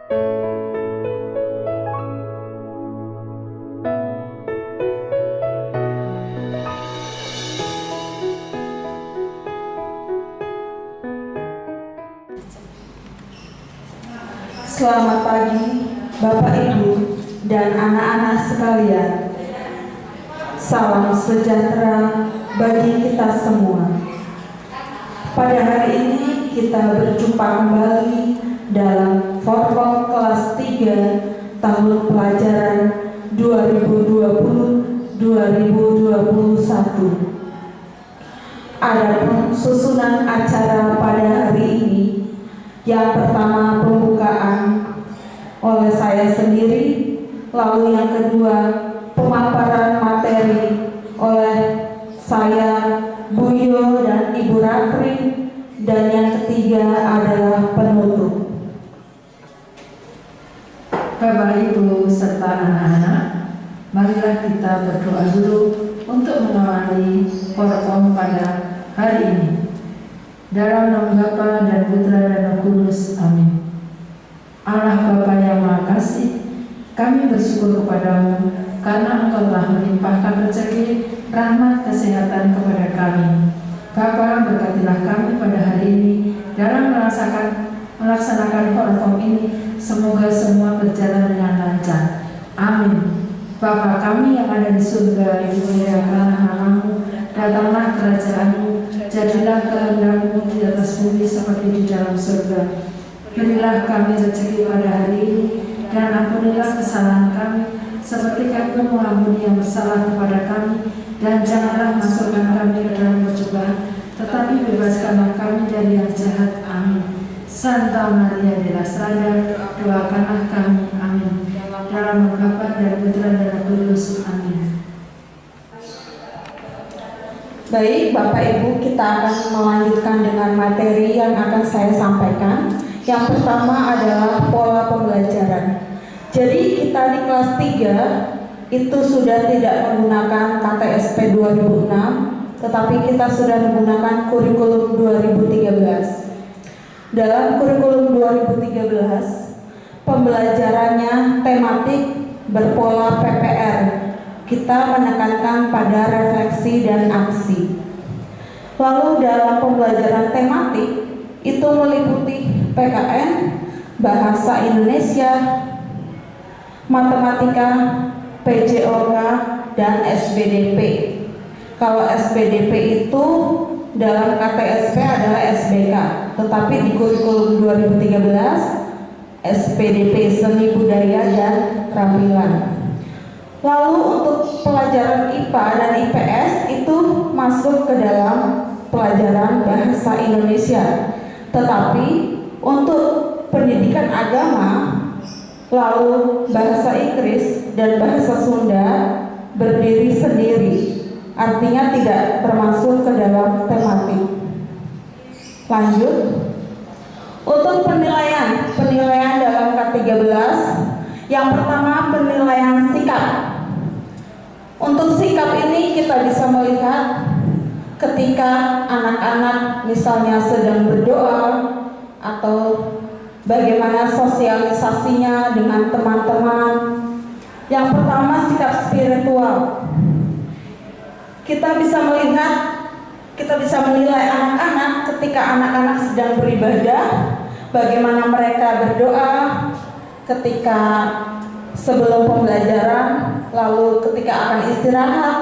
Selamat pagi, Bapak Ibu dan anak-anak sekalian. Salam sejahtera bagi kita semua. Pada hari ini kita berjumpa kembali dalam Forkom kelas 3 tahun pelajaran 2020-2021. Adapun susunan acara pada hari ini, yang pertama pembukaan oleh saya sendiri, lalu yang kedua pemaparan materi oleh saya, Bu Yo dan Ibu Ratri, dan yang ketiga adalah penutup. Bapak Ibu serta anak-anak, marilah kita berdoa dulu untuk mengawali Forkom pada hari ini. Dalam nama Bapa dan Putra dan Roh Kudus, amin. Allah Bapa yang Maha Kasih, kami bersyukur kepadamu karena Engkau telah melimpahkan rezeki, rahmat, kesehatan kepada kami. Bapa, berkatilah kami pada hari ini dalam melaksanakan Forkom ini. Semoga semua berjalan dengan lancar. Amin. Bapa kami yang ada di surga, dimuliakanlah namamu, datanglah kerajaanmu, jadilah kehendak-Mu di atas bumi seperti di dalam surga. Berilah kami rezeki pada hari ini, dan ampunilah kesalahan kami, seperti kami mengampuni yang bersalah kepada kami, dan janganlah masukkan kami ke dalam percobaan, tetapi bebaskanlah kami dari yang jahat. Amin. Santa Maria de la Strada, doakanlah kami. Amin. Dalam nama Bapa dan Putra dan Roh Kudus. Amin. Baik, Bapak Ibu, kita akan melanjutkan dengan materi yang akan saya sampaikan. Yang pertama adalah pola pembelajaran. Jadi kita di kelas 3 itu sudah tidak menggunakan KTSP 2006, tetapi kita sudah menggunakan kurikulum 2013. Dalam kurikulum 2013, pembelajarannya tematik berpola PPR. Kita menekankan pada refleksi dan aksi. Lalu dalam pembelajaran tematik itu meliputi PKN, Bahasa Indonesia, Matematika, PJOK, dan SBDP. Kalau SBDP itu dalam KTSP adalah SBK, tetapi di kurikulum 2013 SPDP Seni Budaya dan Keterampilan. Lalu untuk pelajaran IPA dan IPS itu masuk ke dalam pelajaran Bahasa Indonesia. Tetapi untuk pendidikan agama, lalu Bahasa Inggris dan Bahasa Sunda berdiri sendiri. Artinya tidak termasuk ke dalam tematik. Lanjut. Untuk penilaian dalam K13, yang pertama penilaian sikap. Untuk sikap ini kita bisa melihat ketika anak-anak misalnya sedang berdoa atau bagaimana sosialisasinya dengan teman-teman. Yang pertama sikap spiritual. Kita bisa melihat, kita bisa menilai anak-anak ketika anak-anak sedang beribadah, bagaimana mereka berdoa ketika sebelum pembelajaran, lalu ketika akan istirahat,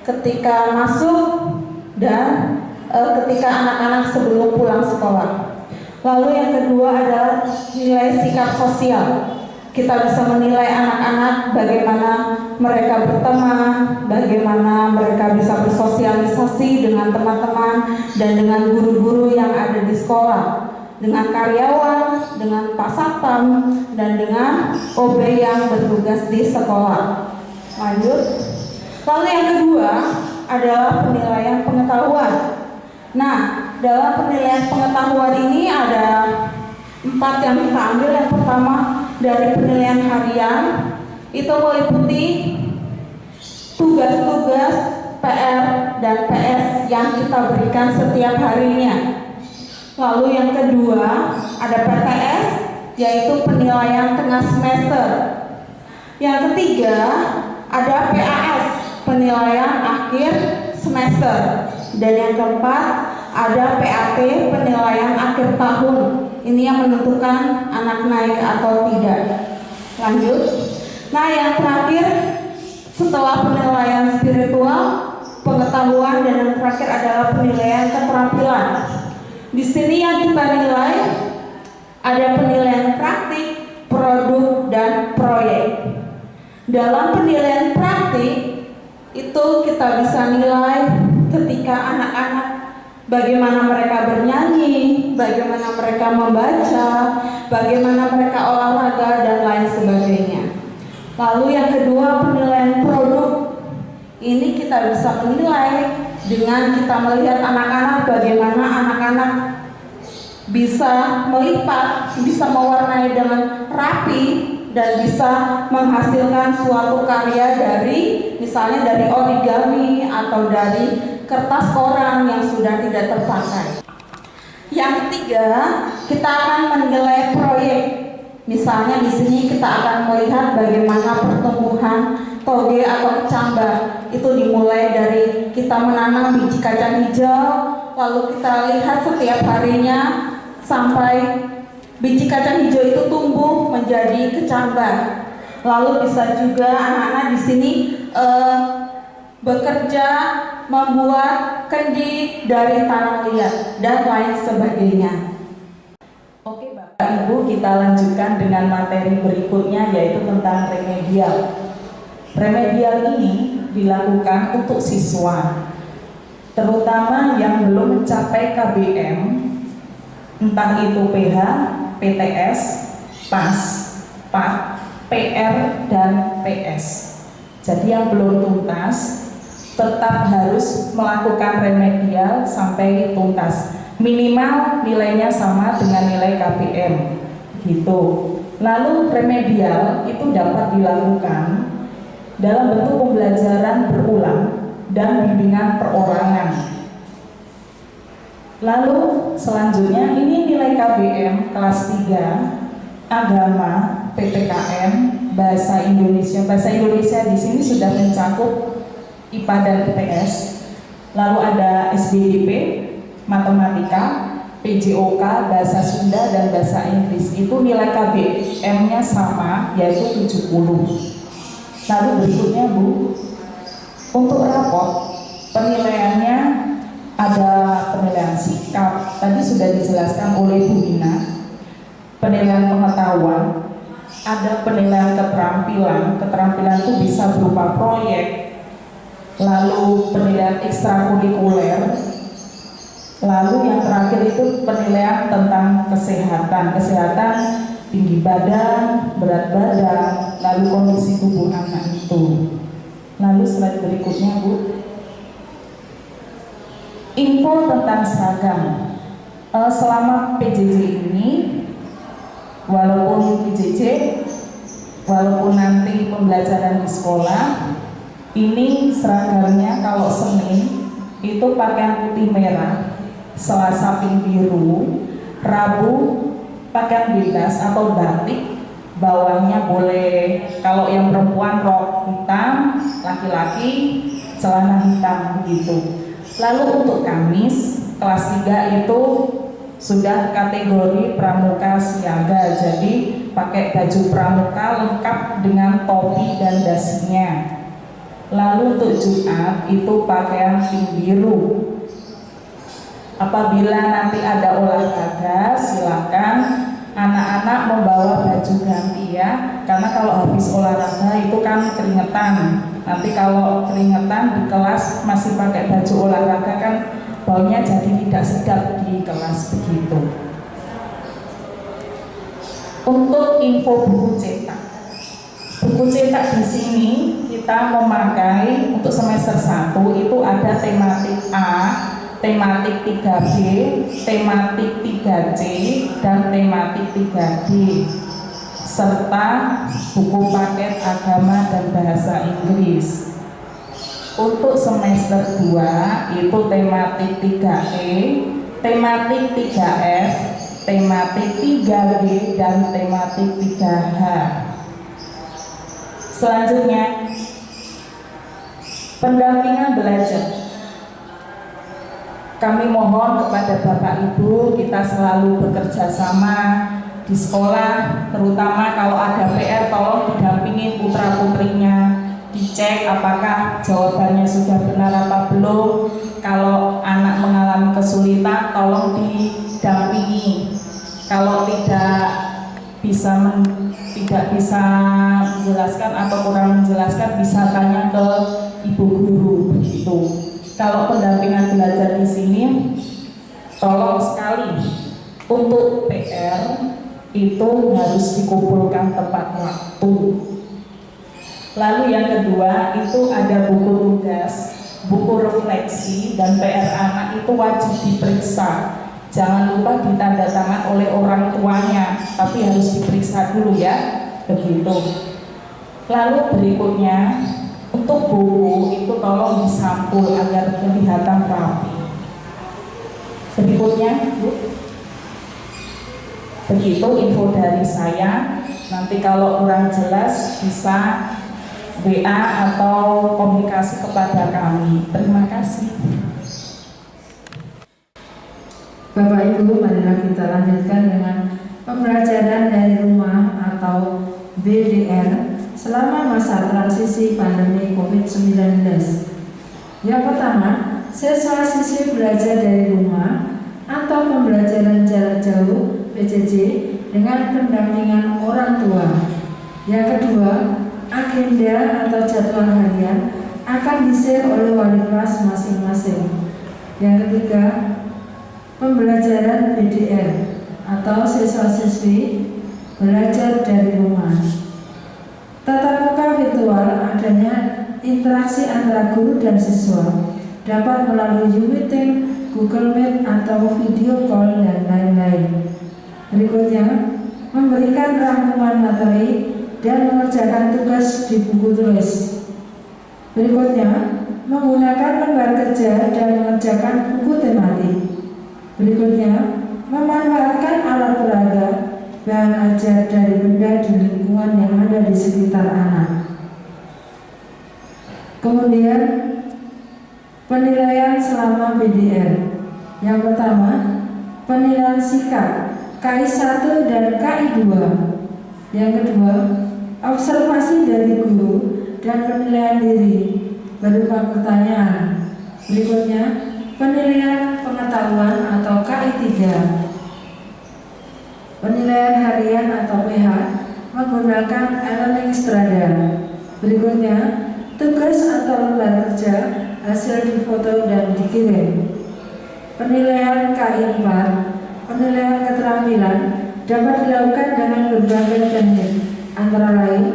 ketika masuk, dan ketika anak-anak sebelum pulang sekolah. Lalu yang kedua adalah nilai sikap sosial. Kita bisa menilai anak-anak bagaimana mereka berteman, bagaimana mereka bisa bersosialisasi dengan teman-teman dan dengan guru-guru yang ada di sekolah, dengan karyawan, dengan Pak Satpam, dan dengan OB yang bertugas di sekolah. Lanjut. Lalu yang kedua adalah penilaian pengetahuan. Nah, dalam penilaian pengetahuan ini ada 4 yang kita ambil. Yang pertama dari penilaian harian, itu meliputi tugas-tugas PR dan PS yang kita berikan setiap harinya. Lalu yang kedua ada PTS, yaitu penilaian tengah semester. Yang ketiga, ada PAS, penilaian akhir semester. Dan yang keempat, ada PAT, penilaian akhir tahun. Ini yang menentukan anak naik atau tidak. Lanjut. Nah, yang terakhir setelah penilaian spiritual, pengetahuan, dan yang terakhir adalah penilaian keterampilan. Di sini yang kita nilai ada penilaian praktik, produk, dan proyek. Dalam penilaian praktik itu kita bisa nilai ketika anak-anak bagaimana mereka bernyanyi, bagaimana mereka membaca, bagaimana mereka olahraga, dan lain sebagainya. Lalu yang kedua, penilaian produk. Ini kita bisa menilai dengan kita melihat anak-anak, bagaimana anak-anak bisa melipat, bisa mewarnai dengan rapi, dan bisa menghasilkan suatu karya dari misalnya dari origami atau dari kertas koran yang sudah tidak terpakai. Yang ketiga, kita akan menilai proyek. Misalnya di sini kita akan melihat bagaimana pertumbuhan toge atau kecambah. Itu dimulai dari kita menanam biji kacang hijau, lalu kita lihat setiap harinya sampai biji kacang hijau itu tumbuh menjadi kecambah. Lalu bisa juga anak-anak di sini bekerja membuat kendi dari tanah liat dan lain sebagainya. Oke Bapak Ibu, kita lanjutkan dengan materi berikutnya, yaitu tentang remedial. Remedial ini dilakukan untuk siswa, terutama yang belum mencapai KBM, entah itu PH, PTS, PAS, PAT, PR, dan PS. Jadi yang belum tuntas tetap harus melakukan remedial sampai tuntas. Minimal nilainya sama dengan nilai KBM gitu. Lalu remedial itu dapat dilakukan dalam bentuk pembelajaran berulang dan bimbingan perorangan. Lalu selanjutnya ini nilai KBM kelas 3, agama, PPKN, bahasa Indonesia. Bahasa Indonesia di sini sudah mencakup IPA dan IPS. Lalu ada SBDP, matematika, PJOK, bahasa Sunda, dan bahasa Inggris. Itu nilai KBM-nya sama, yaitu 70. Lalu berikutnya Bu, untuk raport penilaiannya ada penilaian sikap, tadi sudah dijelaskan oleh Bu Ina. Penilaian pengetahuan, ada penilaian keterampilan. Keterampilan itu bisa berupa proyek, lalu penilaian ekstrakurikuler, lalu yang terakhir itu penilaian tentang kesehatan. Kesehatan tinggi badan, berat badan, lalu kondisi tubuh anak itu. Lalu slide berikutnya Bu, info tentang seragam. Selama PJJ ini, walaupun nanti pembelajaran di sekolah, ini seragamnya kalau Senin itu pakaian putih merah, Selasa pink biru, Rabu pakaian bebas atau batik, bawahnya boleh kalau yang perempuan rok hitam, laki-laki celana hitam begitu. Lalu untuk Kamis kelas 3 itu sudah kategori pramuka siaga, jadi pakai baju pramuka lengkap dengan topi dan dasinya. Lalu untuk Jumat itu pakaian pink biru. Apabila nanti ada olahraga, silakan anak-anak membawa baju ganti ya, karena kalau habis olahraga itu kan keringetan. Nanti kalau keringetan di kelas masih pakai baju olahraga kan baunya jadi tidak sedap di kelas begitu. Untuk info buku cetak. Buku cetak di sini kita memakai untuk semester 1 itu ada tematik A, tematik 3B, tematik 3C, dan tematik 3D, serta buku paket agama dan bahasa Inggris. Untuk semester 2 itu tematik 3E, tematik 3F, tematik 3G dan tematik 3H. Selanjutnya, pendampingan belajar. Kami mohon kepada Bapak Ibu, kita selalu bekerja sama di sekolah, terutama kalau ada PR tolong didampingin putra-putrinya, dicek apakah jawabannya sudah benar apa belum. Kalau anak mengalami kesulitan tolong didampingi. Kalau tidak bisa menjelaskan atau kurang menjelaskan bisa tanya ke ibu guru begitu. Kalau pendampingan belajar di sini tolong sekali untuk PR itu harus dikumpulkan tepat waktu. Lalu yang kedua itu ada buku tugas, buku refleksi dan PR anak itu wajib diperiksa. Jangan lupa ditandatangan oleh orang tuanya, tapi harus diperiksa dulu ya, begitu. Lalu berikutnya untuk buku itu tolong disampul agar kelihatan rapi. Berikutnya, Bu. Begitu info dari saya. Nanti kalau kurang jelas bisa WA atau komunikasi kepada kami. Terima kasih. Bapak Ibu, marilah kita lanjutkan dengan pembelajaran dari rumah atau BDR selama masa transisi pandemi COVID-19. Yang pertama, siswa-siswi belajar dari rumah atau pembelajaran jarak jauh PJJ dengan pendampingan orang tua. Yang kedua, agenda atau jadwal harian akan di-share oleh wali kelas masing-masing. Yang ketiga, pembelajaran BDR atau siswa-siswi belajar dari rumah. Tatap muka virtual adanya interaksi antara guru dan siswa, dapat melalui Zoom Meeting, Google Meet atau video call dan lain-lain. Berikutnya, memberikan rangkuman materi dan mengerjakan tugas di buku tulis. Berikutnya, menggunakan lembar kerja dan mengerjakan buku tematik. Berikutnya, memanfaatkan alat peraga, bahan ajar dari benda di lingkungan yang ada di sekitar anak. Kemudian, penilaian selama BDR. Yang pertama, penilaian sikap KI1 dan KI2. Yang kedua, observasi dari guru dan penilaian diri berupa pertanyaan. Berikutnya, penilaian pengetahuan atau KI3. Penilaian harian atau PH menggunakan e-learning Strada. Berikutnya, tugas atau lembar kerja hasil difoto dan dikirim. Penilaian KI4, penilaian keterampilan dapat dilakukan dengan berbagai teknik, antara lain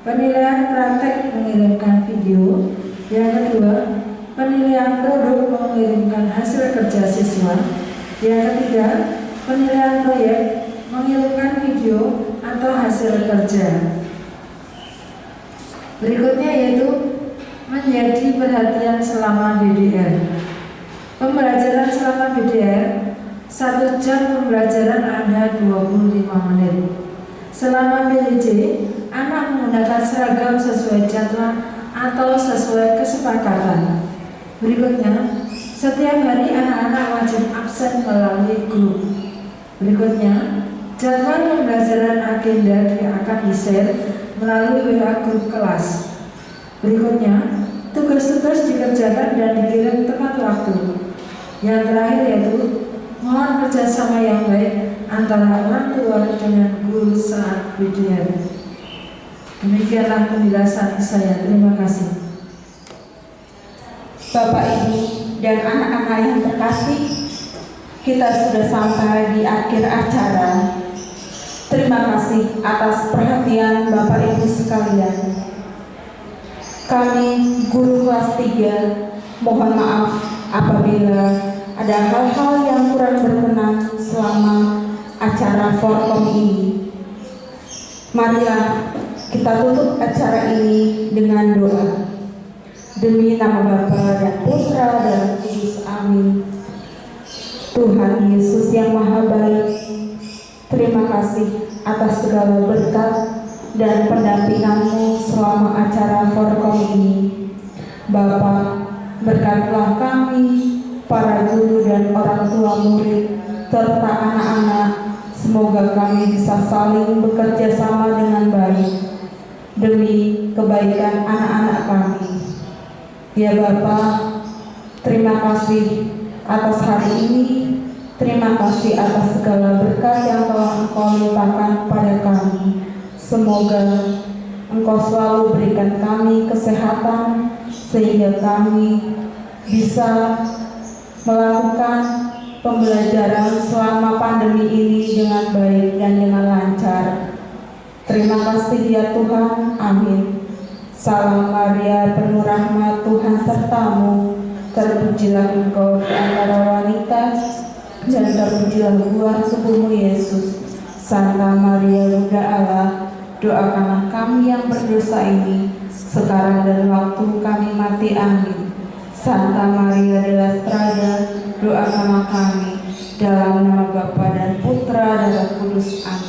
penilaian praktek mengirimkan video. Yang kedua, penilaian produk mengirimkan hasil kerja siswa. Yang ketiga, penilaian proyek mengirimkan video atau hasil kerja. Berikutnya yaitu menjadi perhatian selama BDR. Pembelajaran selama BDR, 1 jam pembelajaran ada 25 menit. Selama PJJ, anak menggunakan seragam sesuai jadwal atau sesuai kesepakatan. Berikutnya, setiap hari anak-anak wajib absen melalui grup. Berikutnya, jadwal pembelajaran agenda akan di-share melalui WA grup kelas. Berikutnya, tugas-tugas dikerjakan dan dikirim tepat waktu. Yang terakhir yaitu mohon kerjasama yang baik antara orang tua dengan guru saat BDR. Demikianlah penjelasan saya. Terima kasih. Bapak, Ibu, dan anak-anak yang terkasih, kita sudah sampai di akhir acara. Terima kasih atas perhatian Bapak Ibu sekalian. Kami guru kelas 3 mohon maaf apabila ada hal-hal yang kurang berkenan selama acara forum ini. Marilah kita tutup acara ini dengan doa. Demi nama Bapa dan Putra dan Kudus, amin. Tuhan Yesus yang Maha Baik, kasih atas segala berkat dan pendampingan-Mu selama acara Forkom ini. Bapa, berkatilah kami, para guru dan orang tua murid, serta anak-anak. Semoga kami bisa saling bekerja sama dengan baik demi kebaikan anak-anak kami. Ya Bapa, terima kasih atas hari ini. Terima kasih atas segala berkat yang telah Engkau limpahkan pada kami. Semoga Engkau selalu berikan kami kesehatan sehingga kami bisa melakukan pembelajaran selama pandemi ini dengan baik dan dengan lancar. Terima kasih ya Tuhan. Amin. Salam Maria, penuh rahmat, Tuhan sertamu. Terpujilah Engkau di antara wanita, dan terpujilah buah tubuhmu Yesus. Santa Maria Bunda Allah, doakanlah kami yang berdosa ini, sekarang dan waktu kami mati. Amin. Santa Maria de la Strada, doakanlah kami. Dalam nama Bapa dan Putra dan Roh Kudus. Amin.